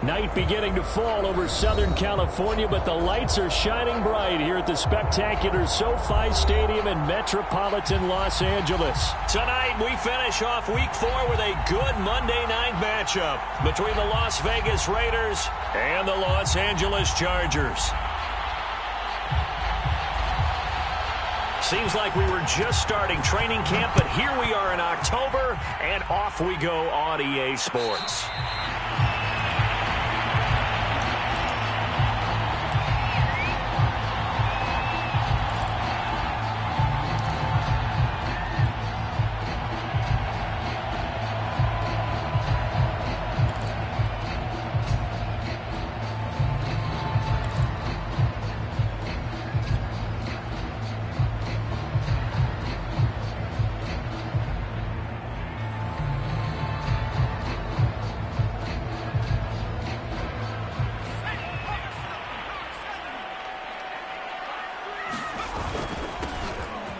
Night beginning to fall over Southern California, but the lights are shining bright here at the spectacular SoFi Stadium in metropolitan Los Angeles. Tonight, we finish off Week 4 with a good Monday night matchup between the Las Vegas Raiders and the Los Angeles Chargers. Seems like we were just starting training camp, but here we are in October, and off we go on EA Sports.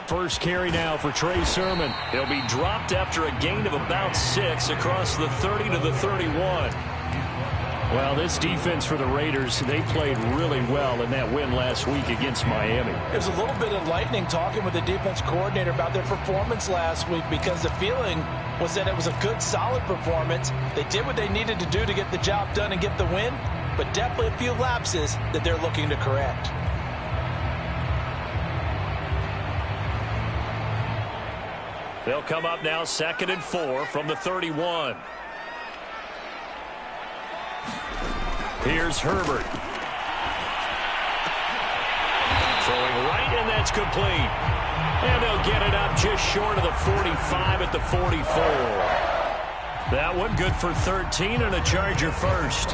First carry now for Trey Sermon. He'll be dropped after a gain of about 6 across the 30 to the 31. Well, this defense for the Raiders, they played really well in that win last week against Miami. It was a little bit enlightening talking with the defense coordinator about their performance last week, because the feeling was that it was a good, solid performance. They did what they needed to do to get the job done and get the win, but definitely a few lapses that they're looking to correct. They'll come up now 2nd and 4 from the 31. Here's Herbert. Throwing right, and that's complete. And they'll get it up just short of the 45 at the 44. That one good for 13 and a Charger first.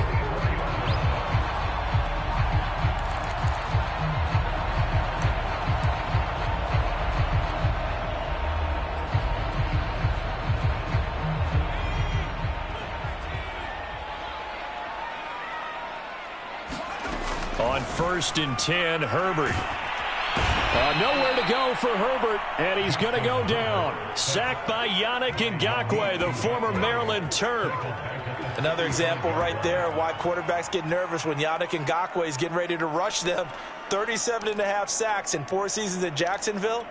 On 1st and 10, Herbert. Nowhere to go for Herbert, and he's going to go down. Sacked by Yannick Ngakoue, the former Maryland Terp. Another example right there why quarterbacks get nervous when Yannick Ngakoue is getting ready to rush them. 37.5 sacks in 4 seasons in Jacksonville.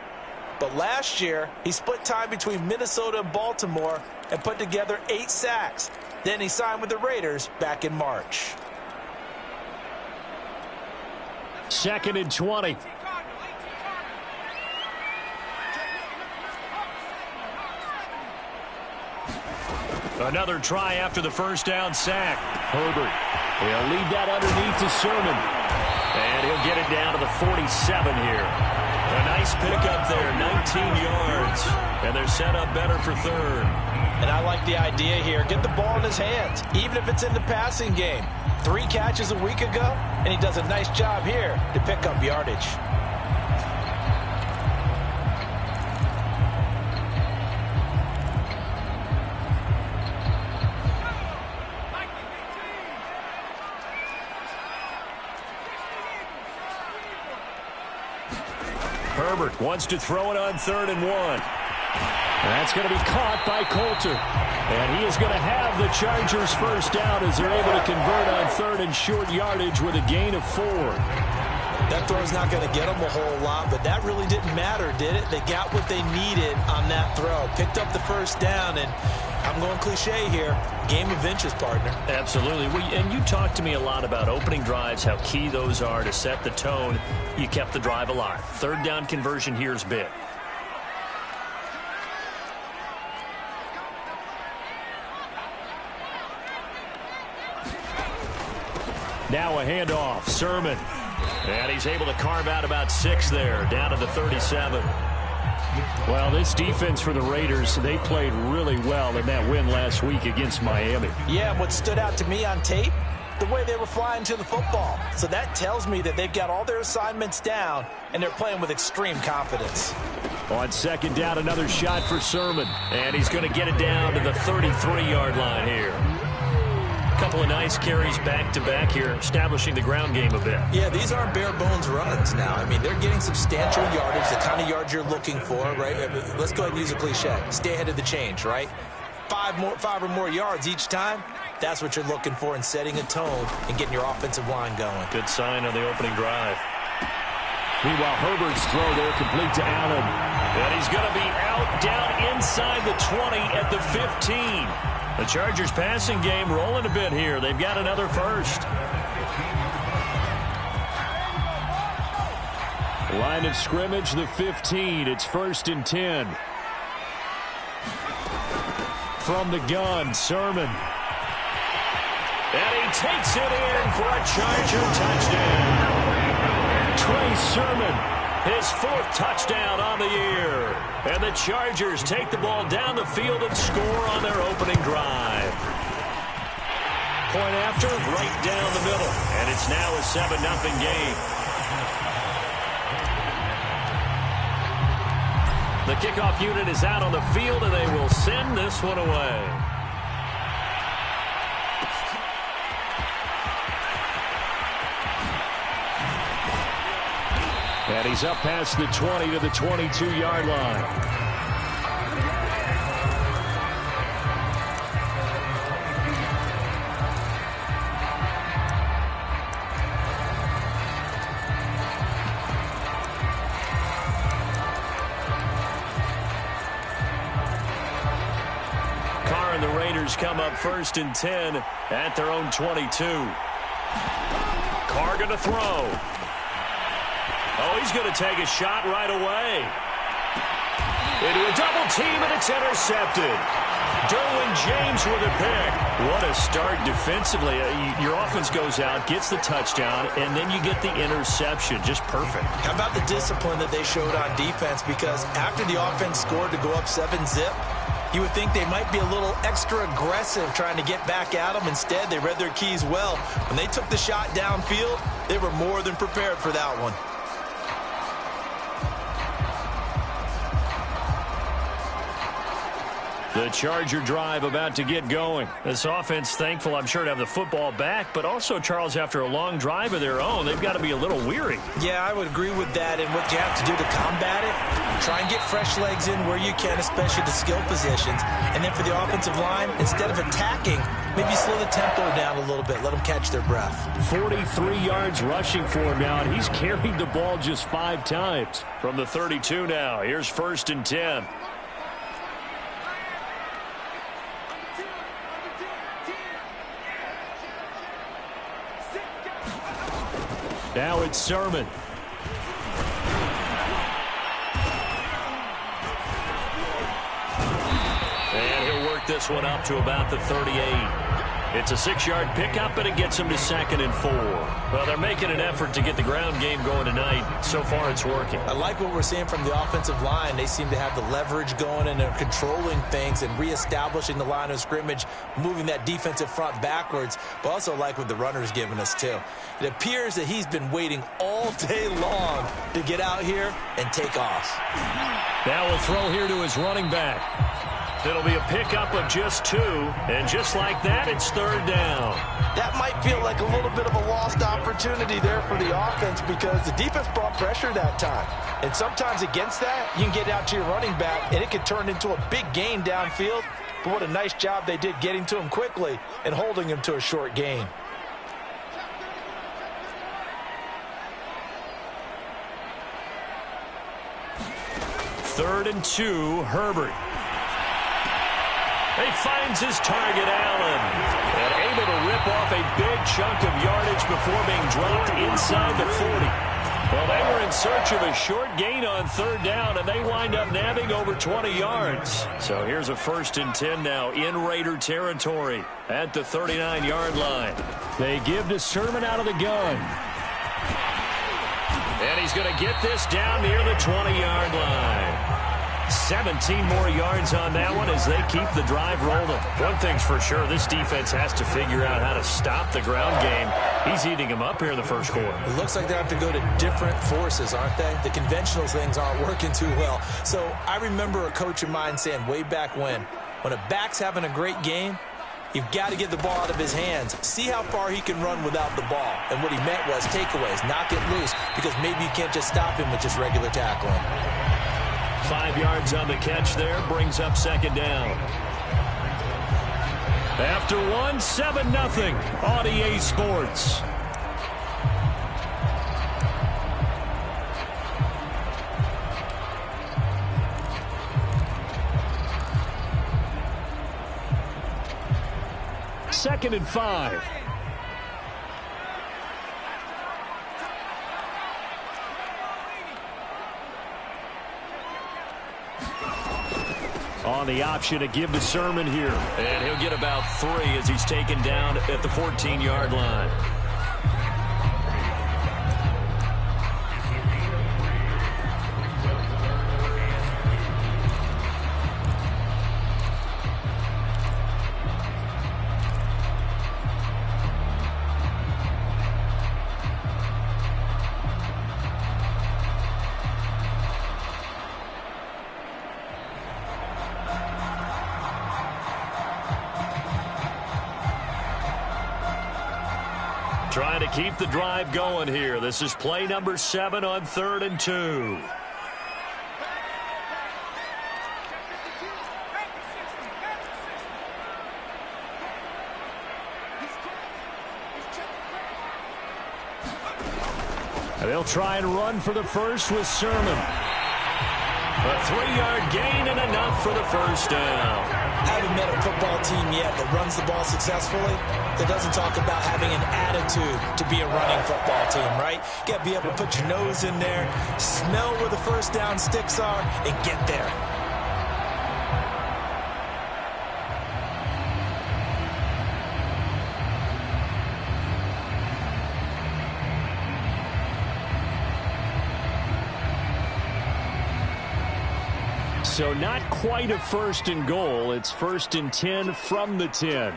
But last year, he split time between Minnesota and Baltimore and put together 8 sacks. Then he signed with the Raiders back in March. 2nd and 20. Another try after the first down sack. Herbert. He'll leave that underneath to Sermon. And he'll get it down to the 47 here. A nice pickup there, 19 yards. And they're set up better for 3rd. And I like the idea here. Get the ball in his hands, even if it's in the passing game. 3 catches a week ago, and he does a nice job here to pick up yardage. Herbert wants to throw it on 3rd and 1. That's going to be caught by Coulter. And he is going to have the Chargers first down as they're able to convert on 3rd and short yardage with a gain of 4. That throw's not going to get them a whole lot, but that really didn't matter, did it? They got what they needed on that throw. Picked up the first down, and I'm going cliche here. Game of inches, partner. Absolutely. And you talked to me a lot about opening drives, how key those are to set the tone. You kept the drive alive. 3rd down conversion here is big. Now a handoff. Sermon. And he's able to carve out about 6 there, down to the 37. Well, this defense for the Raiders, they played really well in that win last week against Miami. Yeah, what stood out to me on tape, the way they were flying to the football. So that tells me that they've got all their assignments down, and they're playing with extreme confidence. On 2nd down, another shot for Sermon. And he's going to get it down to the 33-yard line here. Couple of nice carries back-to-back here, establishing the ground game a bit. Yeah, these aren't bare-bones runs now. I mean, they're getting substantial yardage, the kind of yards you're looking for, right? I mean, let's go ahead and use a cliche. Stay ahead of the change, right? 5 or more yards each time. That's what you're looking for in setting a tone and getting your offensive line going. Good sign on the opening drive. Meanwhile, Herbert's throw there complete to Allen. And he's going to be out down inside the 20 at the 15. The Chargers passing game rolling a bit here. They've got another first. Line of scrimmage, the 15. It's 1st and 10. From the gun, Sermon. And he takes it in for a Charger touchdown. Trey Sermon, his 4th touchdown on the year. And the Chargers take the ball down the field and score on their opening drive. Point after, right down the middle. And it's now a 7-0 game. The kickoff unit is out on the field, and they will send this one away. And he's up past the 20 to the 22-yard line. The Raiders come up 1st and 10 at their own 22. Carr going to throw. Oh, he's going to take a shot right away. Into a double team, and it's intercepted. Derwin James with a pick. What a start defensively. Your offense goes out, gets the touchdown, and then you get the interception. Just perfect. How about the discipline that they showed on defense? Because after the offense scored to go up 7-zip, you would think they might be a little extra aggressive trying to get back at them. Instead, they read their keys well. When they took the shot downfield, they were more than prepared for that one. The Charger drive about to get going. This offense thankful, I'm sure, to have the football back, but also, Charles, after a long drive of their own, they've got to be a little weary. Yeah, I would agree with that, and what you have to do to combat it, try and get fresh legs in where you can, especially the skill positions. And then for the offensive line, instead of attacking, maybe slow the tempo down a little bit, let them catch their breath. 43 yards rushing for him now, and he's carried the ball just 5 times. From the 32 now, here's 1st and 10. Now it's Sermon. And he'll work this one up to about the 38. It's a 6-yard pickup, and it gets him to 2nd and 4. Well, they're making an effort to get the ground game going tonight. So far, it's working. I like what we're seeing from the offensive line. They seem to have the leverage going, and they're controlling things and reestablishing the line of scrimmage, moving that defensive front backwards, but also like what the runner's giving us, too. It appears that he's been waiting all day long to get out here and take off. Now we'll throw here to his running back. It'll be a pickup of just 2, and just like that, it's 3rd down. That might feel like a little bit of a lost opportunity there for the offense because the defense brought pressure that time. And sometimes against that, you can get out to your running back, and it can turn into a big gain downfield. But what a nice job they did getting to him quickly and holding him to a short gain. Third and 2, Herbert. He finds his target, Allen, and able to rip off a big chunk of yardage before being dropped inside the 40. Well, they were in search of a short gain on 3rd down, and they wind up nabbing over 20 yards. So here's a 1st and 10 now in Raider territory at the 39-yard line. They give to Sermon out of the gun. And he's going to get this down near the 20-yard line. 17 more yards on that one as they keep the drive rolling. One thing's for sure, this defense has to figure out how to stop the ground game. He's eating them up here in the first quarter. It looks like they have to go to different forces, aren't they? The conventional things aren't working too well. So I remember a coach of mine saying way back when a back's having a great game, you've got to get the ball out of his hands. See how far he can run without the ball. And what he meant was takeaways, knock it loose, because maybe you can't just stop him with just regular tackling. 5 yards on the catch there, brings up 2nd down. After one, 7-0 on EA Sports. Second and 5. On the option to give to Sermon here. And he'll get about 3 as he's taken down at the 14-yard line. Trying to keep the drive going here. This is play number 7 on 3rd and 2. And they'll try and run for the first with Sermon. A 3-yard gain and enough for the first down. Haven't met a football team yet that runs the ball successfully, that doesn't talk about having an attitude to be a running football team, right? You got to be able to put your nose in there, smell where the first down sticks are, and get there. So not quite a 1st and goal. It's 1st and 10 from the 10.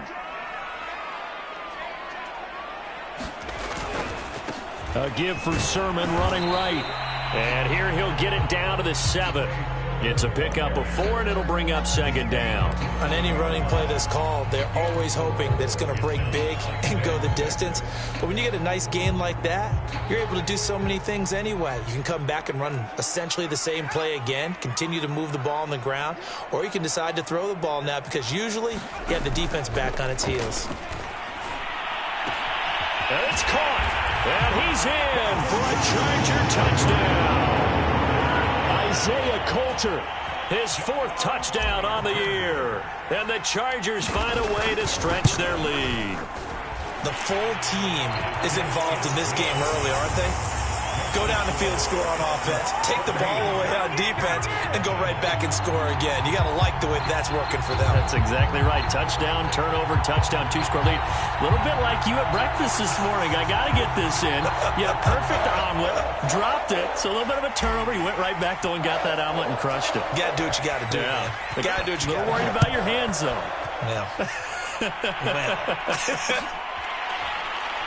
A give for Sermon running right. And here he'll get it down to the 7. It's a pickup of 4, and it'll bring up 2nd down. On any running play that's called, they're always hoping that it's going to break big and go the distance. But when you get a nice gain like that, you're able to do so many things anyway. You can come back and run essentially the same play again, continue to move the ball on the ground, or you can decide to throw the ball now because usually you have the defense back on its heels. And it's caught. And he's in for a Charger touchdown. Isaiah Coulter, his 4th touchdown on the year. And the Chargers find a way to stretch their lead. The full team is involved in this game early, aren't they? Go down the field, score on offense. Take the ball away on defense, and go right back and score again. You got to like the way that's working for them. That's exactly right. Touchdown, turnover, touchdown, 2-score lead. A little bit like you at breakfast this morning. I got to get this in. You had a perfect omelet, dropped it, so a little bit of a turnover. You went right back, though, and got that omelet and crushed it. You got to do what you got to do, man. You got to do what you got to do. A little worried about your hands, though. Yeah.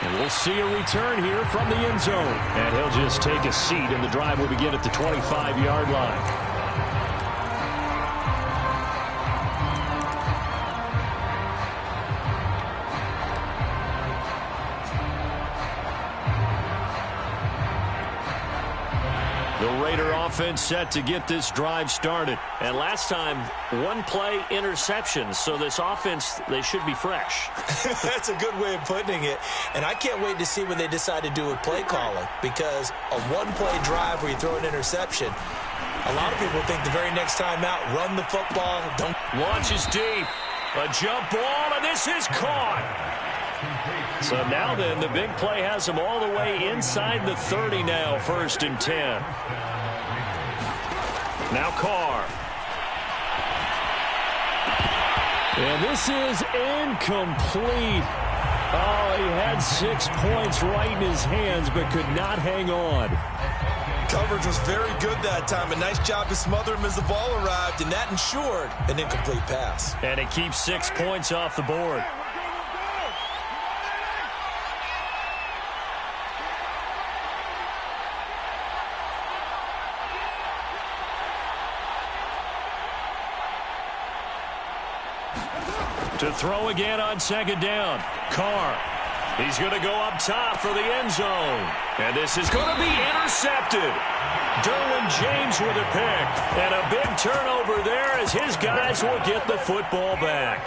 And we'll see a return here from the end zone. And he'll just take a seat, and the drive will begin at the 25-yard line. The Raider offense set to get this drive started. And last time, 1-play interception. So this offense, they should be fresh. That's a good way of putting it. And I can't wait to see what they decide to do with play calling. Because a 1-play drive where you throw an interception, a lot of people think the very next time out, run the football. Don't launches deep. A jump ball, and this is caught. So now then, the big play has them all the way inside the 30 now, 1st and 10. Now Carr. And this is incomplete. Oh, he had 6 points right in his hands, but could not hang on. Coverage was very good that time. A nice job to smother him as the ball arrived, and that ensured an incomplete pass. And it keeps 6 points off the board. To throw again on 2nd down. Carr. He's going to go up top for the end zone. And this is going to be intercepted. Derwin James with a pick. And a big turnover there as his guys will get the football back.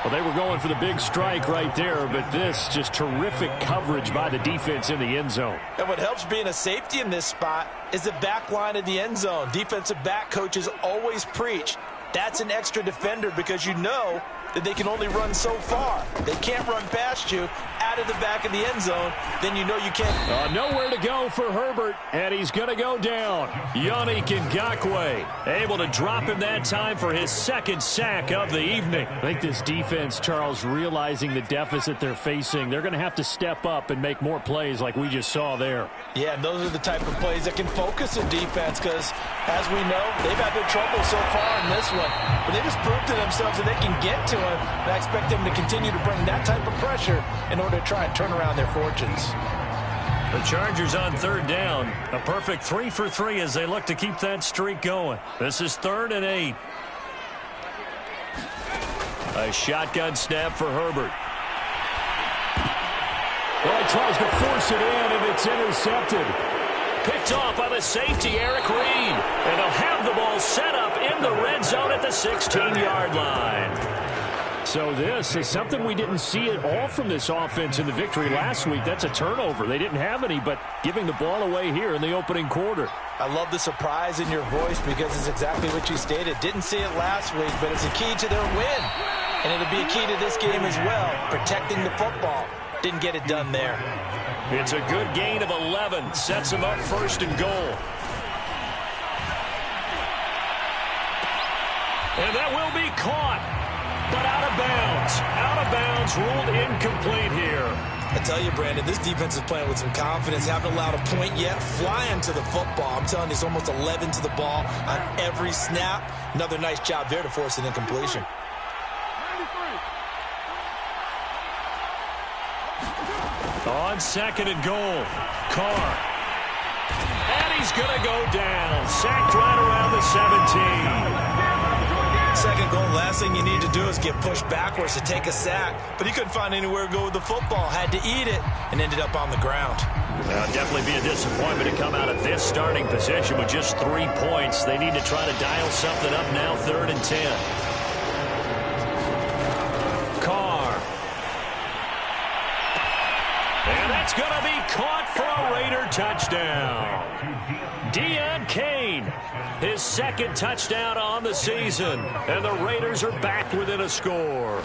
Well, they were going for the big strike right there, but this just terrific coverage by the defense in the end zone. And what helps being a safety in this spot is the back line of the end zone. Defensive back coaches always preach. That's an extra defender because you know that they can only run so far. They can't run past you out of the back of the end zone. Then you know you can't. Nowhere to go for Herbert, and he's going to go down. Yannick Ngakoue able to drop him that time for his second sack of the evening. I think this defense, Charles, realizing the deficit they're facing, they're going to have to step up and make more plays like we just saw there. Yeah, and those are the type of plays that can focus a defense because, as we know, they've had their trouble so far in this one. But they just proved to themselves that they can get to him, and I expect them to continue to bring that type of pressure in order to try and turn around their fortunes. The Chargers on third down. A perfect 3 for 3 as they look to keep that streak going. This is 3rd and 8. A shotgun snap for Herbert. Well, he tries to force it in, and it's intercepted. Picked off by the safety, Eric Reed. And they'll have the ball set up in the red zone at the 16-yard line. So this is something we didn't see at all from this offense in the victory last week. That's a turnover. They didn't have any, but giving the ball away here in the opening quarter. I love the surprise in your voice because it's exactly what you stated. Didn't see it last week, but it's a key to their win. And it'll be a key to this game as well, protecting the football. Didn't get it done there. It's a good gain of 11. Sets them up 1st and goal. And that will be caught, but out of bounds. Out of bounds, ruled incomplete here. I tell you, Brandon, this defense is playing with some confidence. Haven't allowed a point yet. Flying to the football. I'm telling you, it's almost 11 to the ball on every snap. Another nice job there to force an incompletion. On 2nd and goal, Carr. And he's going to go down. Sacked right around the 17. 2nd goal, last thing you need to do is get pushed backwards to take a sack. But he couldn't find anywhere to go with the football. Had to eat it and ended up on the ground. Definitely be a disappointment to come out of this starting position with just 3 points. They need to try to dial something up now, 3rd and 10. Carr. And that's going to be caught for a Raider touchdown. Deon Cain, his 2nd touchdown on the season. And the Raiders are back within a score.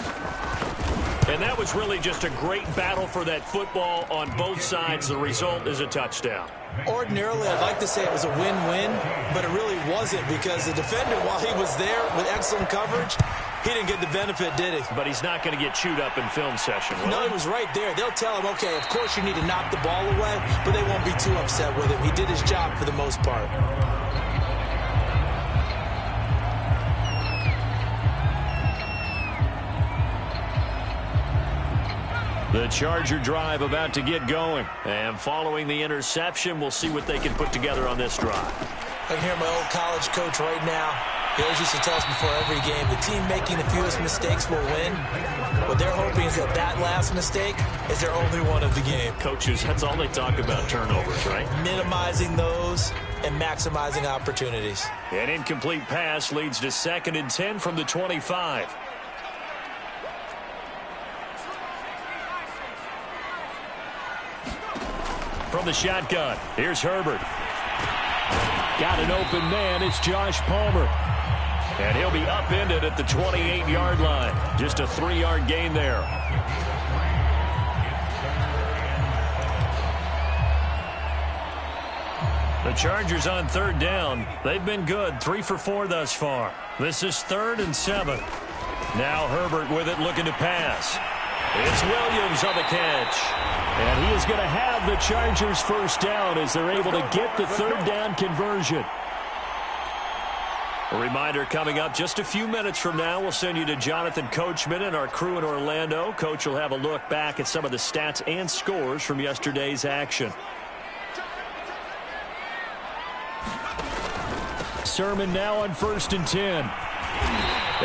And that was really just a great battle for that football on both sides. The result is a touchdown. Ordinarily, I'd like to say it was a win-win, but it really wasn't because the defender, while he was there with excellent coverage, he didn't get the benefit, did he? But he's not going to get chewed up in film session, will No, he was right there. They'll tell him, okay, of course you need to knock the ball away, but they won't be too upset with him. He did his job for the most part. The Charger drive about to get going. And following the interception, we'll see what they can put together on this drive. I can hear my old college coach right now. He always used to tell us before every game, the team making the fewest mistakes will win. What they're hoping is that that last mistake is their only one of the game. Coaches, that's all they talk about, turnovers, right? Minimizing those and maximizing opportunities. An incomplete pass leads to 2nd and 10 from the 25. From the shotgun, here's Herbert. Got an open man, it's Josh Palmer. And he'll be upended at the 28-yard line. Just a 3-yard gain there. The Chargers on 3rd down. They've been good, 3 for 4 thus far. This is 3rd and 7. Now Herbert with it, looking to pass. It's Williams on the catch. And he is going to have the Chargers first down as they're able to get the 3rd down conversion. A reminder coming up just a few minutes from now, we'll send you to Jonathan Coachman and our crew in Orlando. Coach will have a look back at some of the stats and scores from yesterday's action. Sermon now on 1st and 10.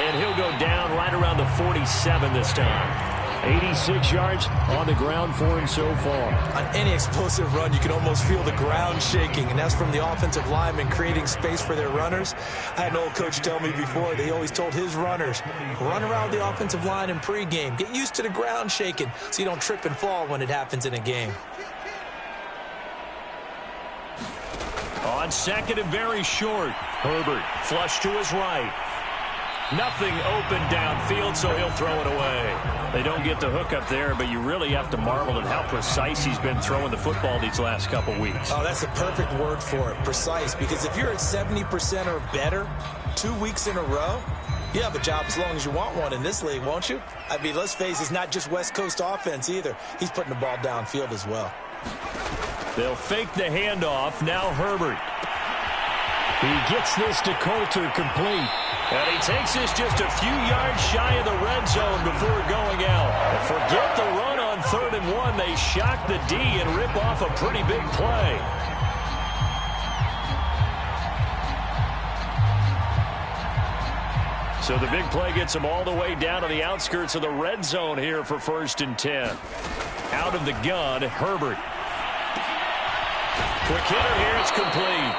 And he'll go down right around the 47 this time. 86 yards on the ground for him so far. On any explosive run, you can almost feel the ground shaking, and that's from the offensive linemen creating space for their runners. I had an old coach tell me before, they always told his runners, run around the offensive line in pregame. Get used to the ground shaking so you don't trip and fall when it happens in a game. On second and very short, Herbert flush to his right. Nothing open downfield, so he'll throw it away. They don't get the hook up there, but you really have to marvel at how precise he's been throwing the football these last couple weeks. Oh, that's a perfect word for it, precise, because if you're at 70% or better 2 weeks in a row, you have a job as long as you want one in this league, won't you? I mean, let's face it, it's not just West Coast offense either. He's putting the ball downfield as well. They'll fake the handoff. Now Herbert. He gets this to Coulter complete. And he takes this just a few yards shy of the red zone before going out. And forget the run on 3rd and 1. They shock the D and rip off a pretty big play. So the big play gets him all the way down to the outskirts of the red zone here for 1st and 10. Out of the gun, Herbert. Quick hitter here, it's complete.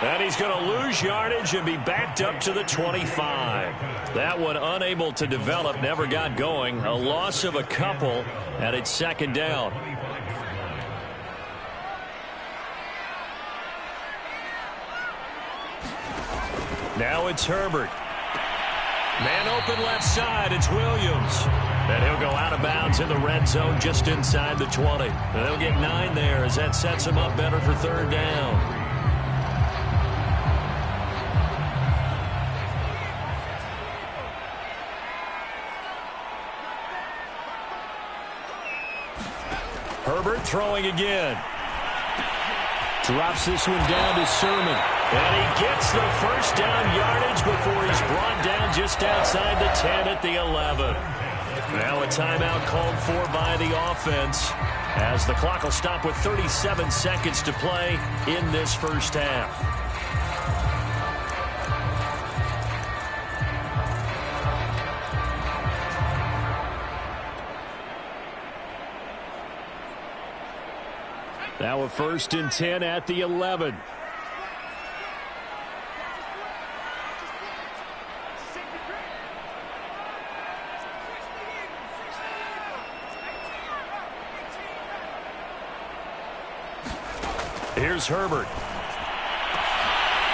And he's going to lose yardage and be backed up to the 25. That one unable to develop, never got going. A loss of a couple, and it's 2nd down. Now it's Herbert. Man open left side, it's Williams. And he'll go out of bounds in the red zone just inside the 20. They'll get 9 there as that sets him up better for 3rd down. Herbert throwing again. Drops this one down to Sermon. And he gets the 1st down yardage before he's brought down just outside the 10 at the 11. Now a timeout called for by the offense as the clock will stop with 37 seconds to play in this 1st half. Now a 1st and 10 at the 11. Here's Herbert.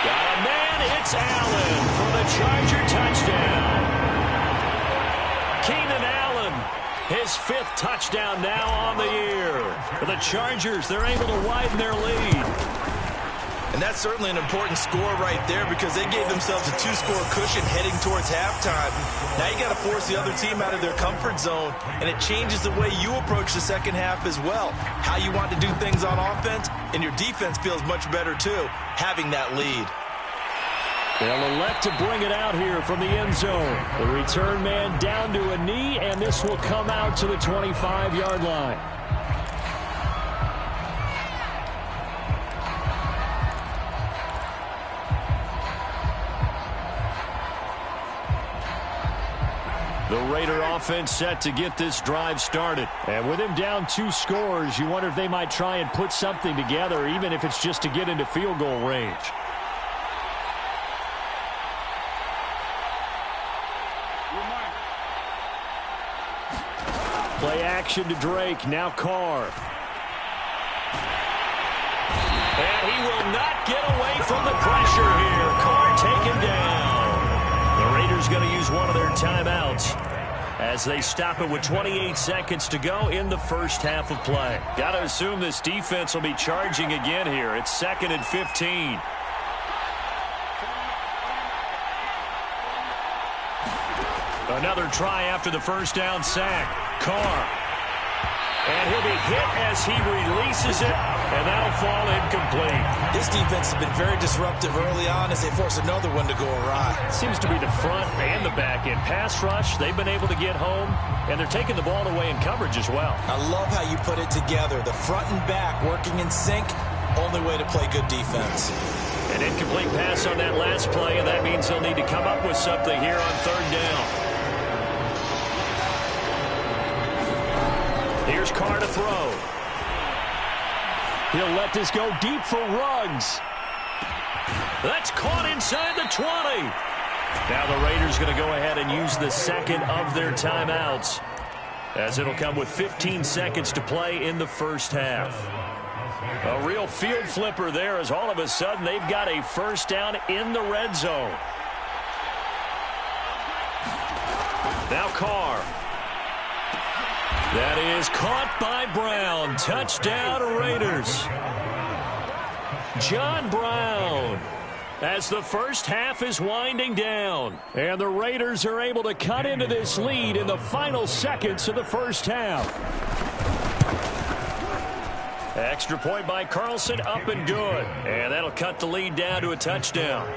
Got a man, it's Allen for the Charger touchdown. Keenan Allen, his 5th touchdown now on the year. For the Chargers, they're able to widen their lead. And that's certainly an important score right there because they gave themselves a 2-score cushion heading towards halftime. Now you got to force the other team out of their comfort zone, and it changes the way you approach the 2nd half as well. How you want to do things on offense, and your defense feels much better too, having that lead. They'll elect to bring it out here from the end zone. The return man down to a knee, and this will come out to the 25-yard line. The Raider offense set to get this drive started. And with him down 2 scores, you wonder if they might try and put something together, even if it's just to get into field goal range. Play action to Drake, now Carr. And he will not get away from the pressure here. Carr taken down. The Raiders going to use one of their timeouts as they stop it with 28 seconds to go in the 1st half of play. Got to assume this defense will be charging again here. It's 2nd and 15. Another try after the 1st down sack. Carr. And he'll be hit as he releases it, and that'll fall incomplete. This defense has been very disruptive early on as they force another one to go awry. Seems to be the front and the back end. Pass rush, they've been able to get home, and they're taking the ball away in coverage as well. I love how you put it together. The front and back working in sync, only way to play good defense. An incomplete pass on that last play, and that means they'll need to come up with something here on 3rd down. Here's Carr to throw. He'll let this go deep for Ruggs. That's caught inside the 20. Now the Raiders going to go ahead and use the second of their timeouts, as it'll come with 15 seconds to play in the first half. A real field flipper there, as all of a sudden they've got a first down in the red zone. Now Carr. That is caught by Brown. Touchdown Raiders. John Brown, as the first half is winding down. And the Raiders are able to cut into this lead in the final seconds of the first half. Extra point by Carlson, up and good. And that'll cut the lead down to a touchdown.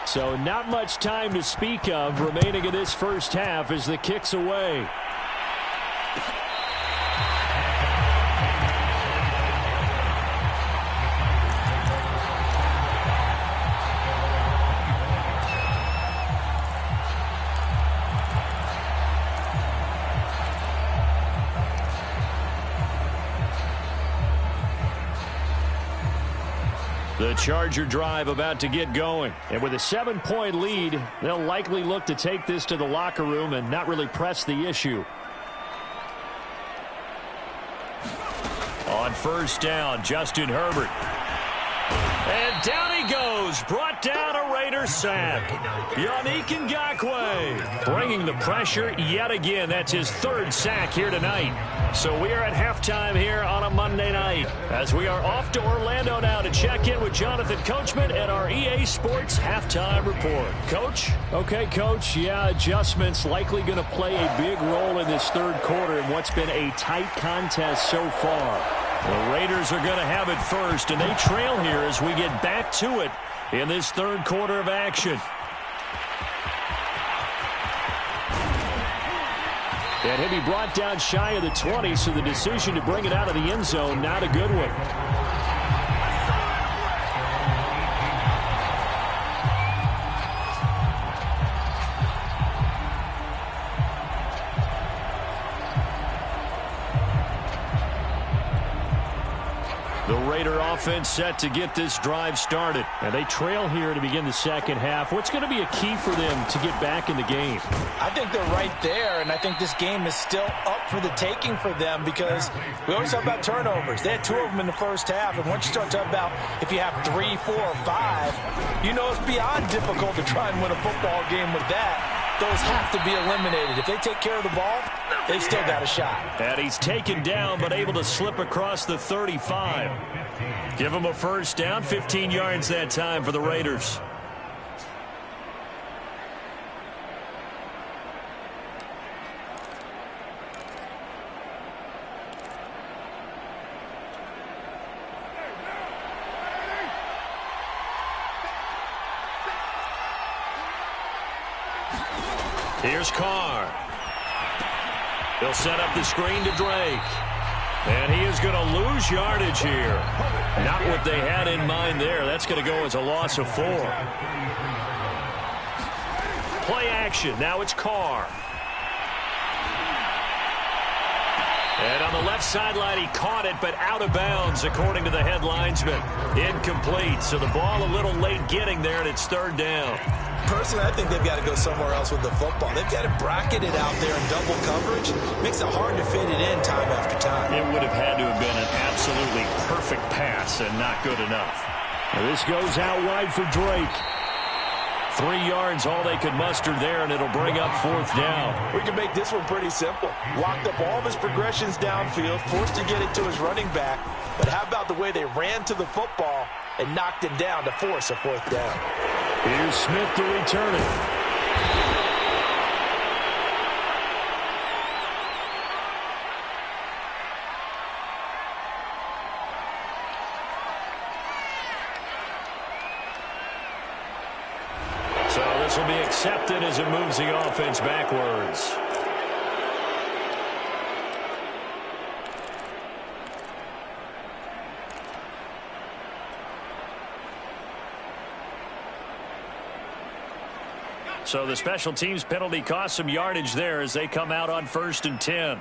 So not much time to speak of remaining in this first half as the kick's away. The Charger drive about to get going. And with a 7-point lead, they'll likely look to take this to the locker room and not really press the issue. On first down, Justin Herbert. And down he goes. Brought down a Raider sack. Yannick Ngakoue bringing the pressure yet again. That's his third sack here tonight. So we are at halftime here on a Monday night, as we are off to Orlando now to check in with Jonathan Coachman at our EA Sports Halftime Report. Coach? Okay, Coach. Yeah, adjustments likely going to play a big role in this third quarter in what's been a tight contest so far. The Raiders are going to have it first, and they trail here as we get back to it in this third quarter of action. And he'll be brought down shy of the 20, so the decision to bring it out of the end zone, not a good one. The Raider offense set to get this drive started. And they trail here to begin the second half. What's going to be a key for them to get back in the game? I think they're right there, and I think this game is still up for the taking for them, because we always talk about turnovers. They had 2 of them in the first half, and once you start talking about if you have 3, 4, or 5, you know it's beyond difficult to try and win a football game with that. Those have to be eliminated. If they take care of the ball, they've still got a shot. And he's taken down, but able to slip across the 35. Give him a first down, 15 yards that time for the Raiders. Here's Carr. He'll set up the screen to Drake. And he is going to lose yardage here. Not what they had in mind there. That's going to go as a loss of 4. Play action. Now it's Carr. And on the left sideline, he caught it, but out of bounds, according to the head linesman. Incomplete. So the ball a little late getting there, and it's third down. Personally, I think they've got to go somewhere else with the football. They've got to bracket it out there in double coverage. Makes it hard to fit it in time after time. It would have had to have been an absolutely perfect pass and not good enough. Now this goes out wide for Drake. 3 yards, all they could muster there, and it'll bring up fourth down. We can make this one pretty simple. Locked up all of his progressions downfield, forced to get it to his running back. But how about the way they ran to the football and knocked him down to force a fourth down? Here's Smith to return it. So this will be intercepted as it moves the offense backwards. So the special teams penalty cost some yardage there as they come out on 1st and 10.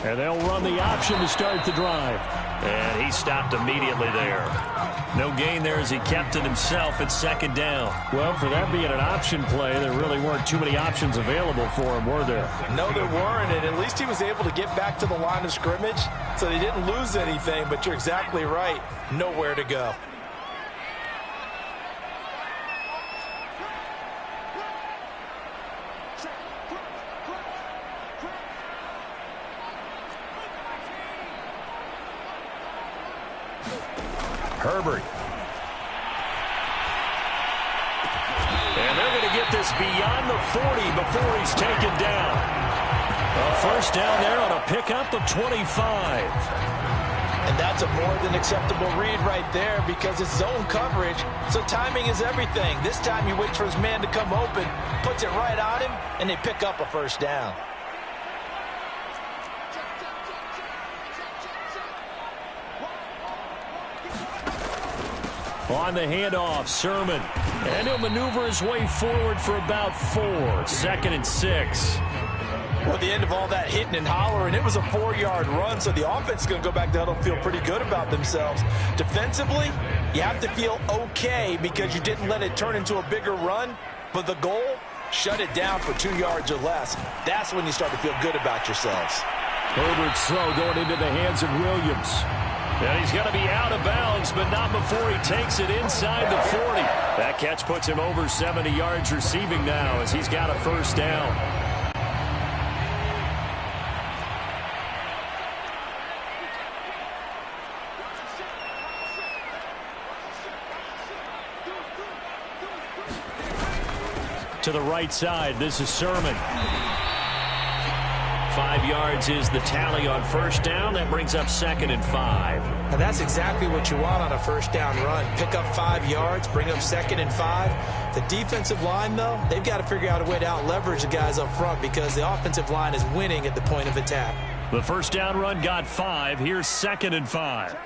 And they'll run the option to start the drive. And he stopped immediately there. No gain there as he kept it himself at 2nd down. Well, for that being an option play, there really weren't too many options available for him, were there? No, there weren't, and at least he was able to get back to the line of scrimmage, so they didn't lose anything, but you're exactly right. Nowhere to go. Herbert. And they're going to get this beyond the 40 before he's taken down. A first down there on a pickup of 25. And that's a more than acceptable read right there because it's zone coverage, so timing is everything. This time he waits for his man to come open, puts it right on him, and they pick up a first down. On the handoff, Sermon. And he'll maneuver his way forward for about 4. 2nd and 6. Well, at the end of all that hitting and hollering, it was a 4-yard run, so the offense is going to go back to huddle and feel pretty good about themselves. Defensively, you have to feel okay because you didn't let it turn into a bigger run, but the goal, shut it down for 2 yards or less. That's when you start to feel good about yourselves. Herbert's throw going into the hands of Williams. And he's going to be out of bounds, but not before he takes it inside the 40. That catch puts him over 70 yards receiving now as he's got a first down. To the right side, this is Sermon. 5 yards is the tally on first down. That brings up 2nd and 5. And that's exactly what you want on a first down run. Pick up 5 yards, bring up 2nd and 5. The defensive line, though, they've got to figure out a way to out-leverage the guys up front because the offensive line is winning at the point of attack. The first down run got 5. Here's 2nd and 5.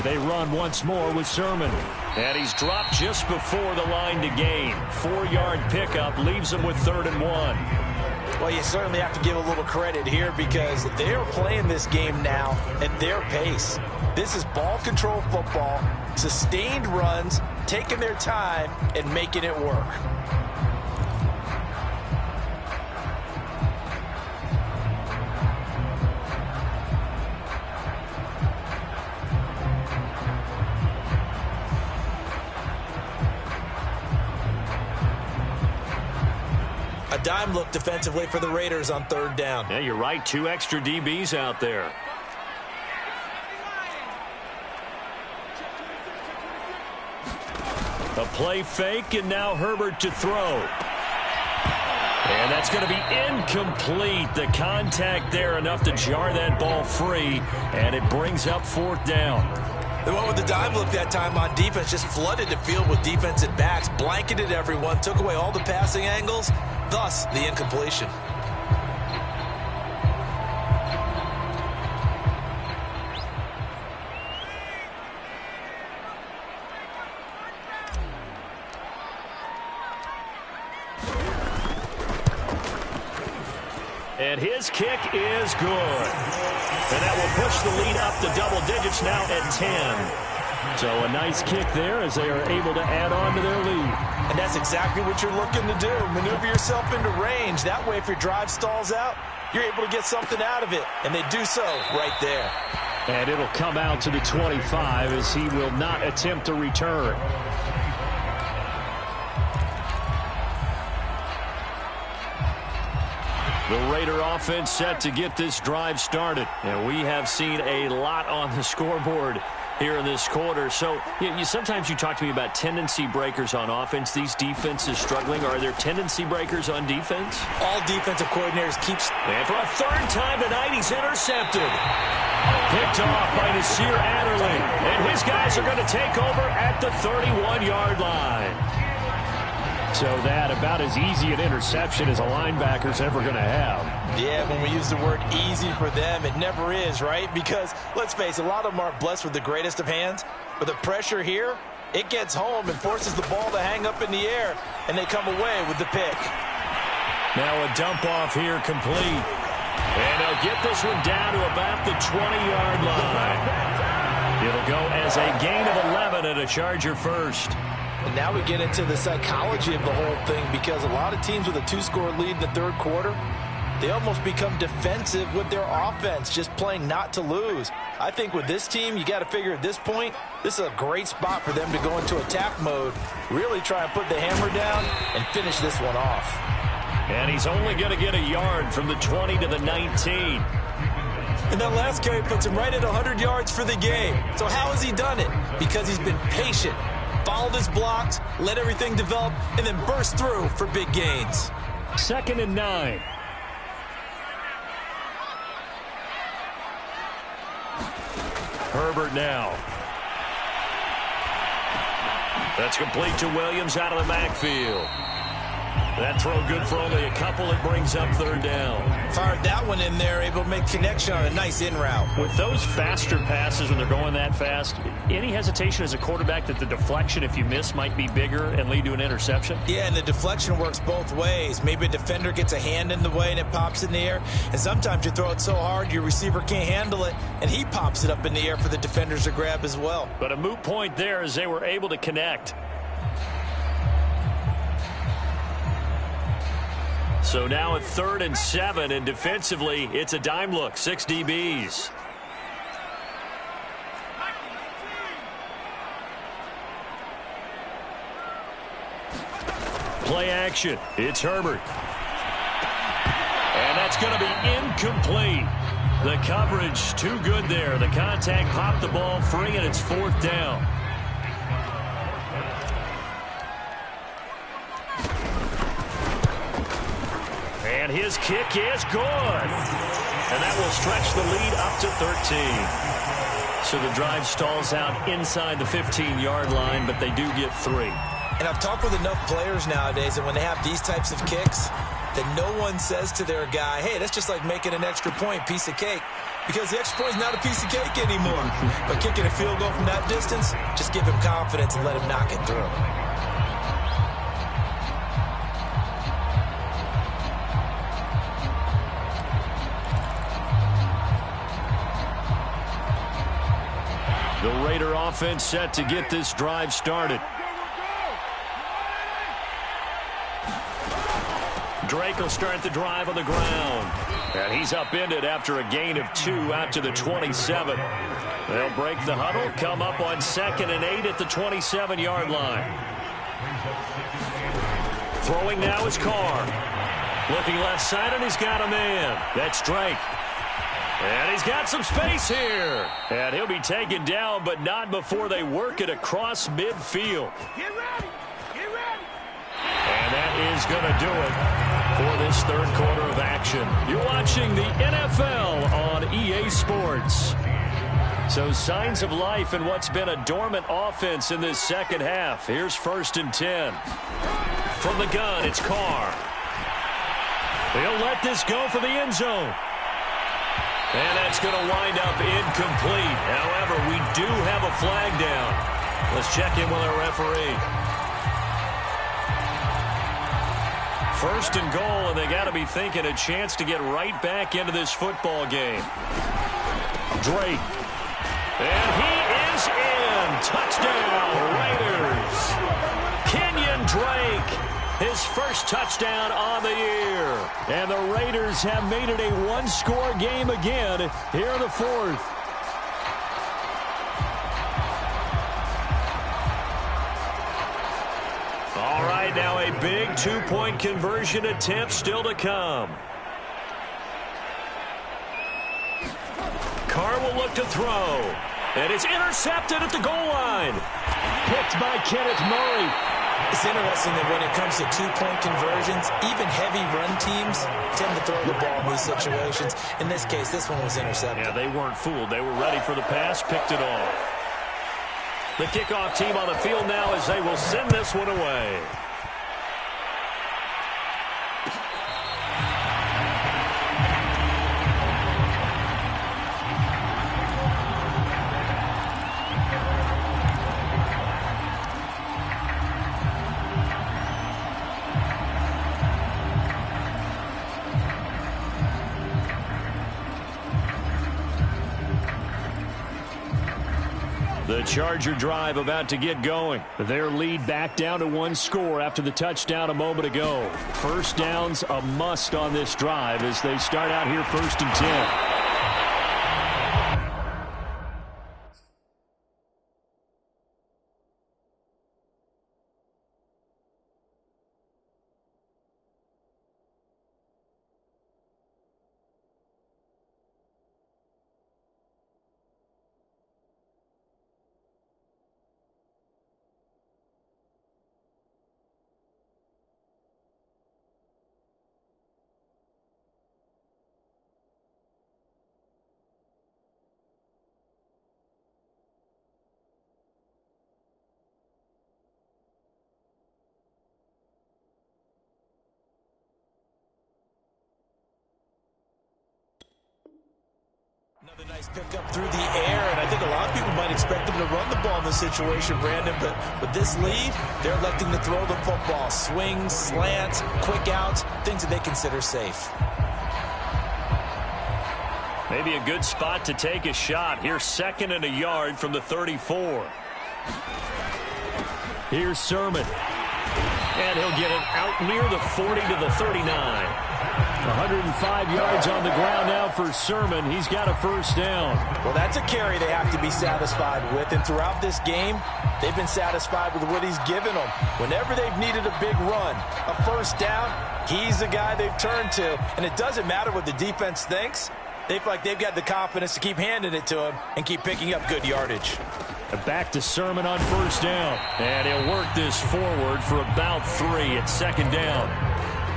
They run once more with Sermon. And he's dropped just before the line to gain. 4-yard pickup leaves him with 3rd and 1. Well, you certainly have to give a little credit here because they're playing this game now at their pace. This is ball control football, sustained runs, taking their time and making it work. A dime look defensively for the Raiders on 3rd down. Yeah, you're right. 2 extra DBs out there. A play fake, and now Herbert to throw. And that's going to be incomplete. The contact there enough to jar that ball free, and it brings up 4th down. The one with the dime look that time on defense just flooded the field with defensive backs, blanketed everyone, took away all the passing angles, thus the incompletion. And his kick is good. And that will push the lead up to double digits now at 10. So a nice kick there as they are able to add on to their lead. And that's exactly what you're looking to do. Maneuver yourself into range. That way, if your drive stalls out, you're able to get something out of it. And they do so right there. And it'll come out to the 25 as he will not attempt to return. The Raider offense set to get this drive started. And we have seen a lot on the scoreboard here in this quarter. So sometimes you talk to me about tendency breakers on offense. These defenses struggling. Are there tendency breakers on defense? All defensive coordinators keep... And for a third time tonight, he's intercepted. Picked off by Nasir Adderley. And his guys are going to take over at the 31-yard line. So that about as easy an interception as a linebacker's ever going to have. Yeah, when we use the word easy for them, it never is, right? Because, let's face it, a lot of them aren't blessed with the greatest of hands. But the pressure here, it gets home and forces the ball to hang up in the air, and they come away with the pick. Now a dump off here complete. And they'll get this one down to about the 20-yard line. It'll go as a gain of 11 and a Charger first. And now we get into the psychology of the whole thing, because a lot of teams with a 2-score lead in the third quarter, they almost become defensive with their offense, just playing not to lose. I think with this team, you got to figure at this point, this is a great spot for them to go into attack mode, really try and put the hammer down and finish this one off. And he's only going to get a yard from the 20 to the 19. And that last carry puts him right at 100 yards for the game. So how has he done it? Because he's been patient, followed his blocks, let everything develop, and then burst through for big gains. 2nd and 9. Herbert now. That's complete to Williams out of the backfield. That throw good for only a couple. It brings up 3rd down. Fired that one in there, able to make connection on a nice in route. With those faster passes when they're going that fast, any hesitation as a quarterback that the deflection, if you miss, might be bigger and lead to an interception? Yeah, and the deflection works both ways. Maybe a defender gets a hand in the way and it pops in the air. And sometimes you throw it so hard your receiver can't handle it, and he pops it up in the air for the defenders to grab as well. But a moot point there as they were able to connect. So now at 3rd and 7, and defensively, it's a dime look, 6 DBs. Play action. It's Herbert. And that's going to be incomplete. The coverage too good there. The contact popped the ball free, and it's 4th down. And his kick is good. And that will stretch the lead up to 13. So the drive stalls out inside the 15-yard line, but they do get 3. And I've talked with enough players nowadays that when they have these types of kicks, that no one says to their guy, hey, that's just like making an extra point, piece of cake. Because the extra point is not a piece of cake anymore. But kicking a field goal from that distance, just give him confidence and let him knock it through. The Raider offense set to get this drive started. Drake will start the drive on the ground. And he's upended after a gain of 2 out to the 27. They'll break the huddle, come up on 2nd and 8 at the 27-yard line. Throwing now is Carr. Looking left side, and he's got a man. That's Drake. And he's got some space here. And he'll be taken down, but not before they work it across midfield. Get ready. Get ready. And that is going to do it for this 3rd quarter of action. You're watching the NFL on EA Sports. So signs of life in what's been a dormant offense in this 2nd half. Here's 1st and 10. From the gun, it's Carr. He'll let this go for the end zone. And that's going to wind up incomplete. However, we do have a flag down. Let's check in with our referee. 1st and goal, and they got to be thinking a chance to get right back into this football game. Drake. And he is in. Touchdown, Raiders. Kenyon Drake. His first touchdown on the year. And the Raiders have made it a 1-score game again here in the 4th. All right, now a big 2-point conversion attempt still to come. Carr will look to throw. And it's intercepted at the goal line. Picked by Kenneth Murray. It's interesting that when it comes to two-point conversions, even heavy run teams tend to throw the ball in these situations. In this case, this one was intercepted. Yeah, they weren't fooled. They were ready for the pass, picked it off. The kickoff team on the field now as they will send this one away. The Charger drive about to get going. Their lead back down to one score after the touchdown a moment ago. First downs a must on this drive as they start out here 1st and 10. Another nice pickup through the air, and I think a lot of people might expect them to run the ball in this situation, Brandon, but with this lead, they're electing to throw the football. Swings, slants, quick outs, things that they consider safe. Maybe a good spot to take a shot. Here's 2nd and a yard from the 34. Here's Sermon. And he'll get it out near the 40 to the 39. 105 yards on the ground now for Sermon. He's got a first down. Well, that's a carry they have to be satisfied with. And throughout this game, they've been satisfied with what he's given them. Whenever they've needed a big run, a first down, he's the guy they've turned to. And it doesn't matter what the defense thinks. They feel like they've got the confidence to keep handing it to him and keep picking up good yardage. Back to Sermon on first down. And he'll work this forward for about 3 at 2nd down.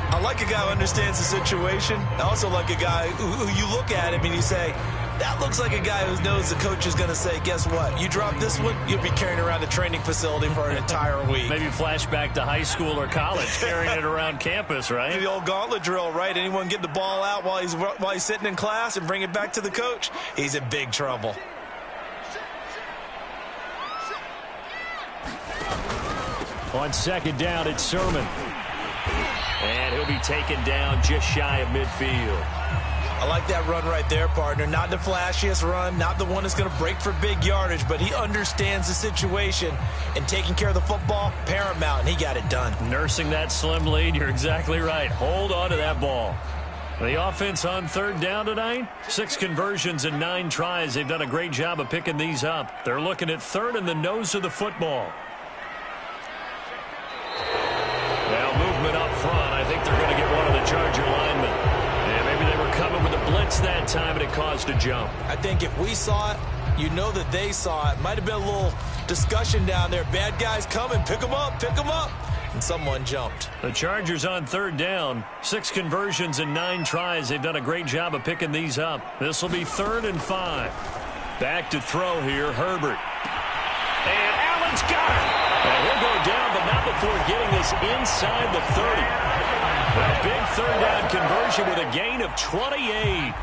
I like a guy who understands the situation. I also like a guy who you look at him and you say, that looks like a guy who knows the coach is going to say, guess what? You drop this one, you'll be carrying around the training facility for an entire week. Maybe flashback to high school or college, carrying it around campus, right? The old gauntlet drill, right? Anyone get the ball out while he's sitting in class and bring it back to the coach? He's in big trouble. On 2nd down, it's Sermon. And he'll be taken down just shy of midfield. I like that run right there, partner. Not the flashiest run, not the one that's going to break for big yardage, but he understands the situation, and taking care of the football, paramount, and he got it done. Nursing that slim lead, you're exactly right. Hold on to that ball. The offense on 3rd down tonight, 6 conversions and 9 tries. They've done a great job of picking these up. They're looking at 3rd and the nose of the football. Now movement up front. I think they're going to get one of the Charger linemen. And maybe they were coming with a blitz that time, and it caused a jump. I think if we saw it, you know that they saw it. Might have been a little discussion down there. Bad guys coming. Pick them up. Pick them up. And someone jumped. The Chargers on 3rd down. 6 conversions and 9 tries. They've done a great job of picking these up. This will be 3rd and 5. Back to throw here, Herbert. And Allen's got it. And he'll go down, but not before getting this inside the 30. A big 3rd down conversion with a gain of 28.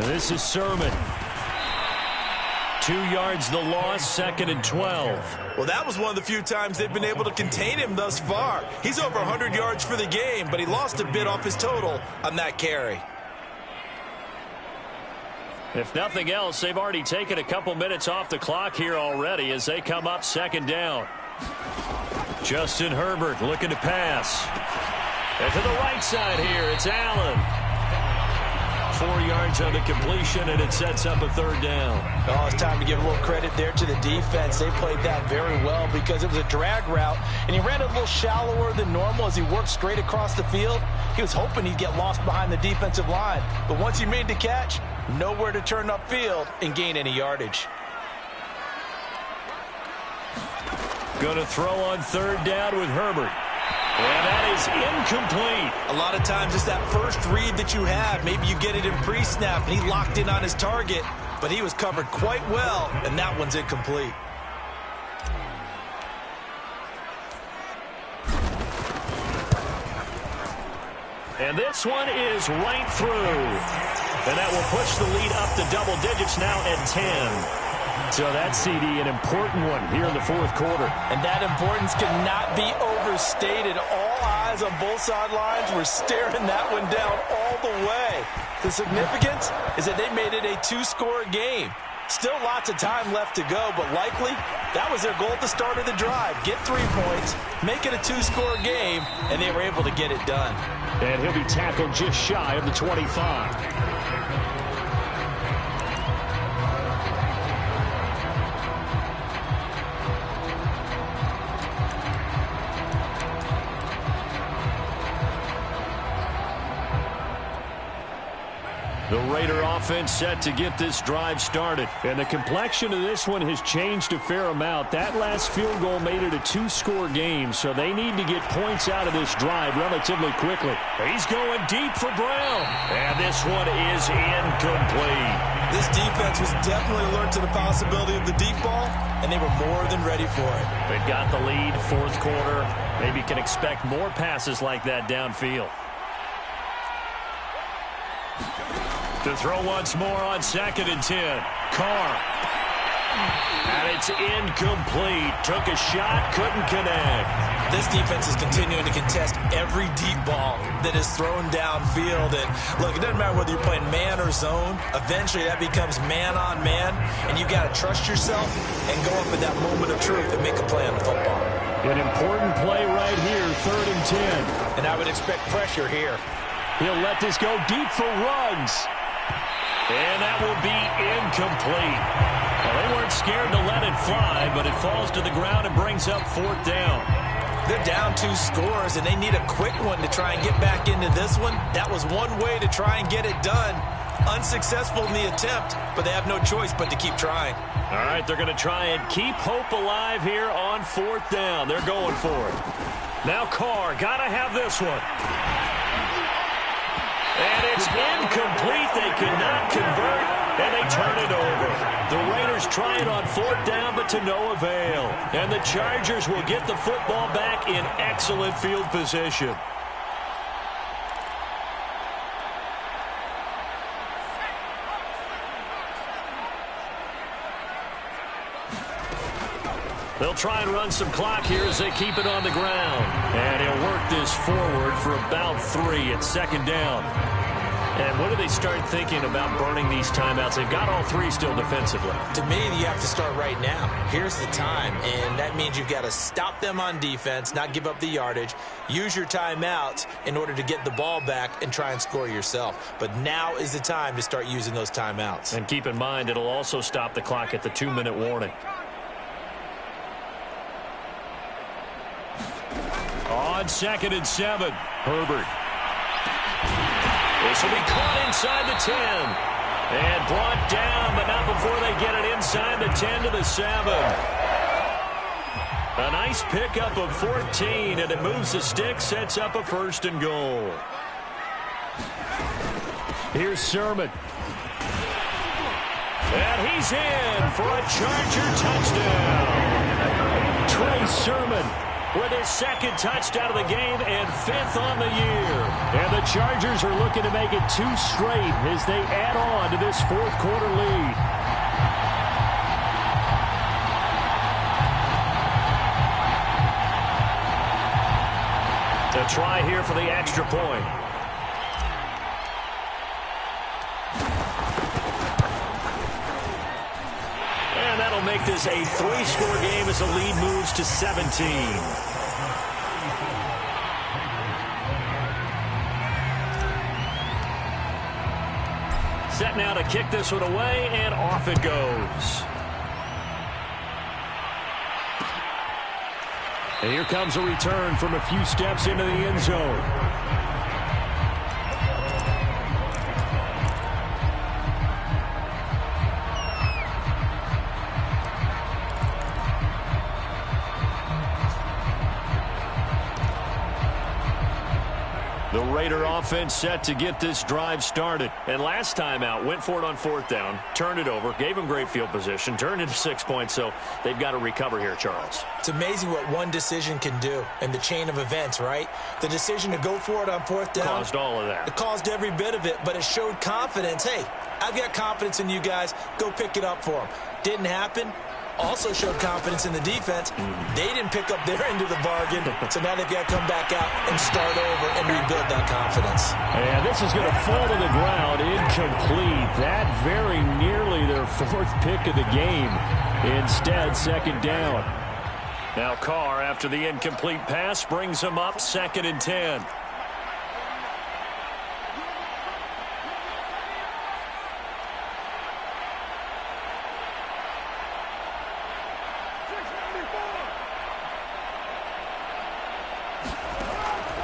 This is Sermon. 2 yards the loss, 2nd and 12. Well, that was one of the few times they've been able to contain him thus far. He's over 100 yards for the game, but he lost a bit off his total on that carry. If nothing else, they've already taken a couple minutes off the clock here already as they come up 2nd down. Justin Herbert looking to pass. And to the right side here, it's Allen. 4 yards on the completion, and it sets up a 3rd down. Oh, it's time to give a little credit there to the defense. They played that very well because it was a drag route, and he ran a little shallower than normal as he worked straight across the field. He was hoping he'd get lost behind the defensive line. But once he made the catch, nowhere to turn upfield and gain any yardage. Going to throw on third down with Herbert. And that is incomplete. A lot of times it's that first read that you have. Maybe you get it in pre-snap, and he locked in on his target, but he was covered quite well, and that one's incomplete. And this one is right through. And that will push the lead up to double digits now at 10. So that CD, an important one here in the fourth quarter. And that importance cannot be overstated. All eyes on both sidelines were staring that one down all the way. The significance is that they made it a two-score game. Still lots of time left to go, but likely that was their goal at the start of the drive. Get 3 points, make it a two-score game, and they were able to get it done. And he'll be tackled just shy of the 25. The Raider offense set to get this drive started. And the complexion of this one has changed a fair amount. That last field goal made it a two-score game, so they need to get points out of this drive relatively quickly. He's going deep for Brown. And this one is incomplete. This defense was definitely alert to the possibility of the deep ball, and they were more than ready for it. They've got the lead, fourth quarter. Maybe can expect more passes like that downfield. To throw once more on 2nd and 10. Carr. And it's incomplete. Took a shot, couldn't connect. This defense is continuing to contest every deep ball that is thrown downfield. And look, it doesn't matter whether you're playing man or zone. Eventually that becomes man on man, and you've got to trust yourself and go up in that moment of truth and make a play on the football. An important play right here, 3rd and 10. And I would expect pressure here. He'll let this go deep for Ruggs. And that will be incomplete. Well, they weren't scared to let it fly, but it falls to the ground and brings up 4th down. They're down 2 scores, and they need a quick one to try and get back into this one. That was one way to try and get it done. Unsuccessful in the attempt, but they have no choice but to keep trying. All right, they're going to try and keep hope alive here on 4th down. They're going for it. Now Carr, got to have this one. And it's incomplete. They cannot convert, and they turn it over. The Raiders try it on 4th down, but to no avail. And the Chargers will get the football back in excellent field position. They'll try and run some clock here as they keep it on the ground. And he'll work this forward for about 3 at 2nd down. And when do they start thinking about burning these timeouts? They've got all 3 still defensively. To me, you have to start right now. Here's the time, and that means you've got to stop them on defense, not give up the yardage, use your timeouts in order to get the ball back and try and score yourself. But now is the time to start using those timeouts. And keep in mind, it'll also stop the clock at the 2-minute warning. On 2nd and 7, Herbert. This will be caught inside the 10. And brought down, but not before they get it inside the 10 to the 7. A nice pickup of 14, and it moves the stick, sets up a 1st and goal. Here's Sermon. And he's in for a Charger touchdown. Trey Sermon with his 2nd touchdown of the game and 5th on the year. And the Chargers are looking to make it 2 straight as they add on to this 4th quarter lead. To try here for the extra point. And that'll make this a 3-score game as the lead moves to 17. Set now to kick this one away, and off it goes. And here comes a return from a few steps into the end zone. The Raider offense set to get this drive started. And last time out, went for it on 4th down, turned it over, gave them great field position, turned into 6 points, so they've got to recover here, Charles. It's amazing what one decision can do in the chain of events, right? The decision to go for it on 4th down. Caused all of that. It caused every bit of it, but it showed confidence. Hey, I've got confidence in you guys. Go pick it up for them. Didn't happen. Also showed confidence in the defense. They didn't pick up their end of the bargain, so now they've got to come back out and start over and rebuild that confidence. And this is going to fall to the ground, incomplete. That very nearly their 4th pick of the game. Instead, 2nd down. Now Carr, after the incomplete pass, brings him up 2nd and 10.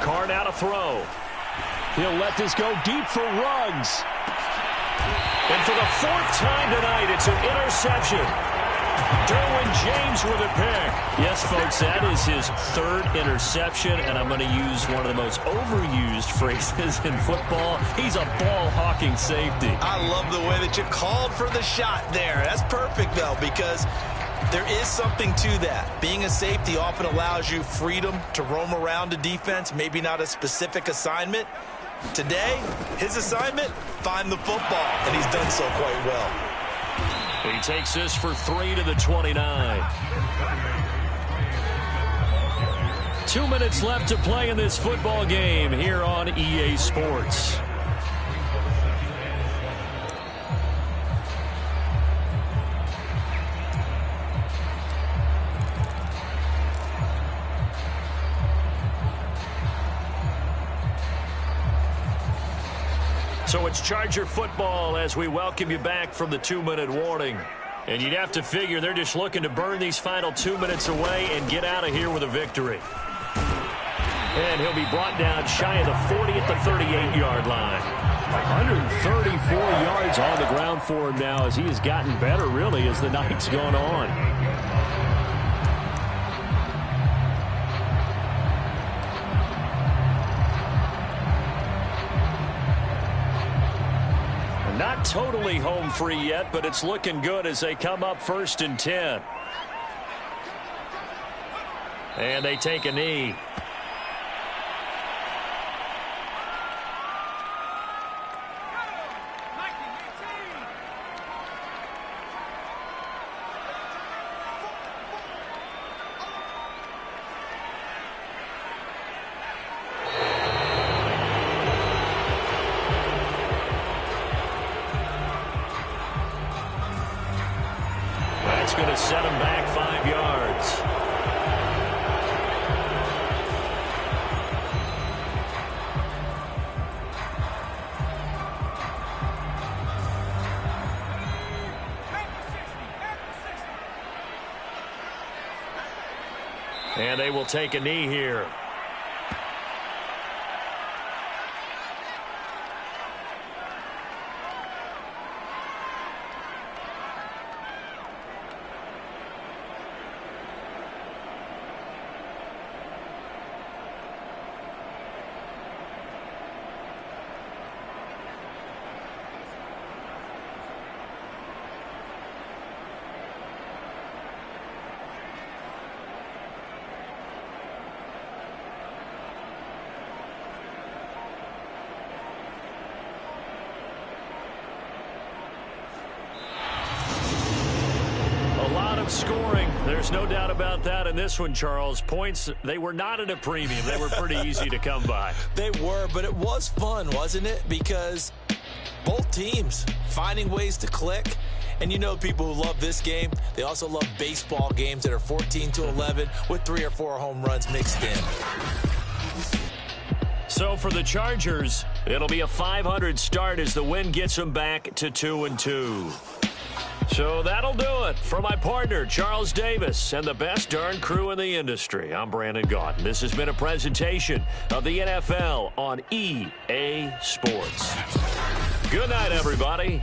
Carr now to throw. He'll let this go deep for Ruggs. And for the 4th time tonight, it's an interception. Derwin James with a pick. Yes, folks, that is his 3rd interception, and I'm going to use one of the most overused phrases in football. He's a ball-hawking safety. I love the way that you called for the shot there. That's perfect, though, because there is something to that. Being a safety often allows you freedom to roam around a defense, maybe not a specific assignment. Today, his assignment, find the football, and he's done so quite well. He takes this for 3 to the 29. 2 minutes left to play in this football game here on EA Sports. So it's Charger football as we welcome you back from the 2-minute warning. And you'd have to figure they're just looking to burn these final 2 minutes away and get out of here with a victory. And he'll be brought down shy of the 40 at the 38-yard line. 134 yards on the ground for him now as he has gotten better, really, as the night's gone on. Not totally home free yet, but it's looking good as they come up 1st and 10. And they take a knee. Going to set him back 5 yards. And they will take a knee here. Scoring. There's no doubt about that in this one, Charles. Points, they were not at a premium. They were pretty easy to come by. They were, but it was fun, wasn't it? Because both teams finding ways to click. And you know people who love this game, they also love baseball games that are 14-11 with 3 or 4 home runs mixed in. So for the Chargers, it'll be a 500 start as the win gets them back to 2-2. So that'll do it for my partner, Charles Davis, and the best darn crew in the industry. I'm Brandon Gaudin. This has been a presentation of the NFL on EA Sports. Good night, everybody.